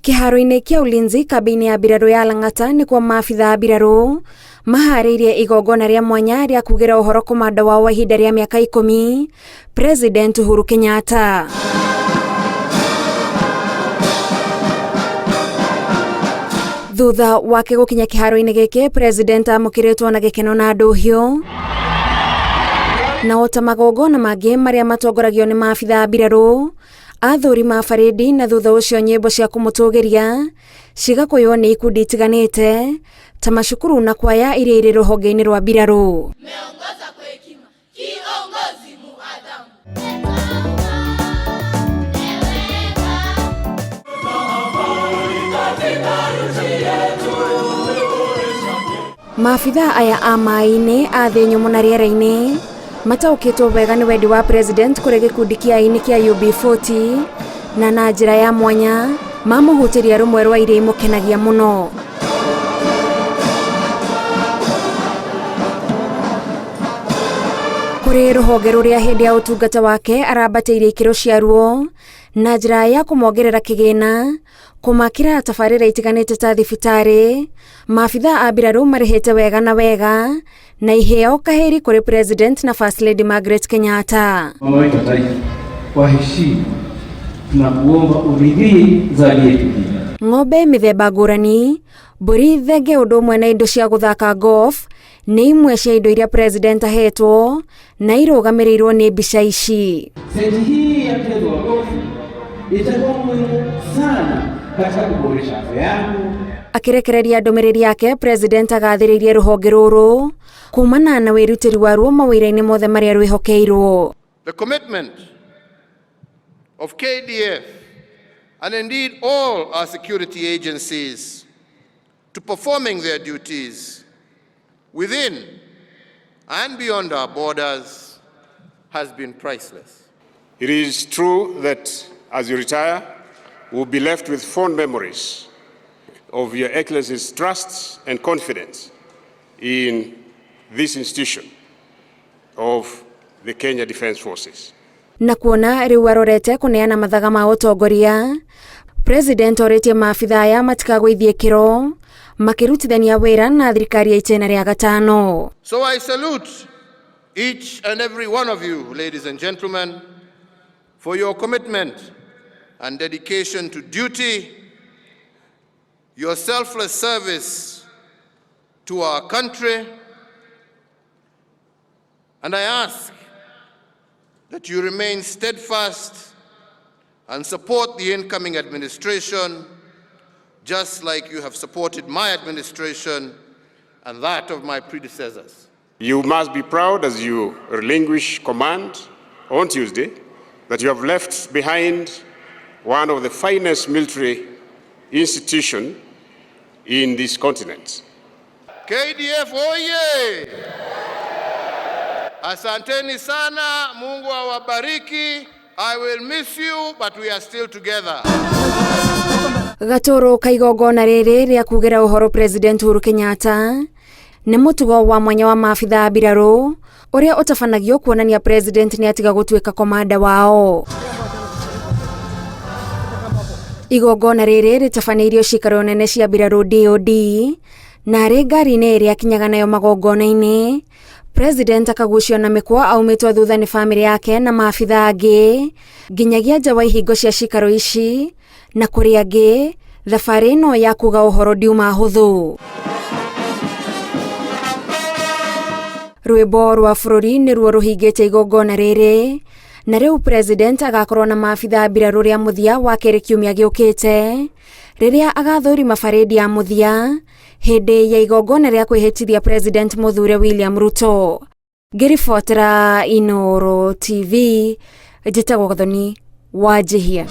Kĩharo-inĩ kĩa Ulinzi kabini ya mbirarũ ya Lang'ata nĩ kwa maabitha a mbirarũ maharĩirie igongona rĩa mwanya rĩa kugĩra ũhoro komanda wao wa ihinda rĩa mĩaka 10 President Uhuru Kenyatta. Thutha wake gũkinya kĩharo-inĩ gĩkĩ, President amũkĩrĩtwo na gĩkeno na ndũhiũ na ota magongona mangĩ marĩa matongoragio nĩ maabitha a mbirarũ, athuri ma barĩdi na thutha ũcio nyĩmbo cia kũmũtũgĩria cigakũywo nĩ ikundi itiganĩte ta macukuru na kwaya iria irĩ rũhonge-inĩ rwa mbirarũ. Maabitha aya a mai-inĩ a thĩ nyũmũ na rĩera-inĩ mataũkĩtwo wega nĩ wendi wa President kũrĩ gĩkundi kĩa-inĩ kĩa UB40 na njĩra ya mwanya mamũhutĩria rũmwe rwa iria imũkenagia mũno. Kũrĩ rũhonge rũrĩa hĩndĩ ya ũtungata wake arambatĩirie ikĩro cia ruo na njĩra ya kũmongerera kĩgĩna, kũmakĩra tabarĩra itiganĩte ta thibitarĩ, maabitha a mbirarũ marĩhĩte wega na iheo kaheri kũrĩ President na First Lady Margaret Kenyatta. Mama wetu taifa, kwa heshima tunakuomba uridhie zawadi yetu hii. Ng'ombe mĩthemba ngũrani, mbũri, thenge ũndũ ũmwe na indo cia gũthaka golf nĩ imwe cia indo iria President ahetwo na irũgamĩrĩirwo nĩ mbica ici. Seti hii ya mchezo wa golf itakuwa muhimu sana katika kuboresha afya yako. Akĩrekereria ndũmĩrĩri yake, President agathĩrĩirie rũhonge rũrũ kumana na wĩrutĩri wa ruo mawĩra-inĩ mothe marĩa rwĩhokeirwo. The commitment of KDF and indeed all our security agencies to performing their duties within and beyond our borders has been priceless. It is true that as you retire, we'll be left with fond memories of Your Excellency's trust and confidence in this institution of the Kenya Defence Forces. Na kuona rĩu arorete kũneana mathaga ma ũtongoria, President orĩtie maabitha aya matikagũithie kĩro makĩrutithania wĩra na thirikari ya itĩna rĩa gatano. So I salute each and every one of you, ladies and gentlemen, for your commitment and dedication to duty, your selfless service to our country, and I ask that you remain steadfast and support the incoming administration just like you have supported my administration and that of my predecessors. You must be proud as you relinquish command on Tuesday that you have left behind one of the finest military institutions in this continent. KDF oye! Asanteni sana, Mungu awabariki. I will miss you, but we are still together. Gatũrũ ka igongona rĩrĩ rĩa kugĩra ũhoro President Uhuru Kenyatta nĩ mũtugo wa mwanya wa maabitha a mbirarũ ũrĩa ũtabanagio kuonania President nĩ atiga gũtuĩka komanda wao. Igongona rĩrĩ rĩtabanĩirio cikaro nene cia mbirarũ DOD na arĩ ngari-inĩ ĩrĩa akinyaga nayo magongona-inĩ, President akagucio na mĩkwa aumĩtwo thutha nĩ famĩlĩ yake na maabitha angĩ nginyagia nja wa ihingo cia cikaro ici, na kũrĩ angĩ thabarĩ ĩno ya kuga ũhoro ndiuma hũthũ. Rwĩmbo rwa bũrũri nĩruo rũhingĩte igongona rĩrĩ, na rĩu President agakorwo na maabitha a mbirarũ rĩa mũthia wa kerĩ kiumia gĩũkĩte rĩrĩa agathũrima barĩdi ya mũthia hĩndĩ ya igongona rĩa kwĩhĩtithia President mũthure William Ruto. Ngĩribotera Inooro TV, njĩtagwo Gathoni Wanjihia.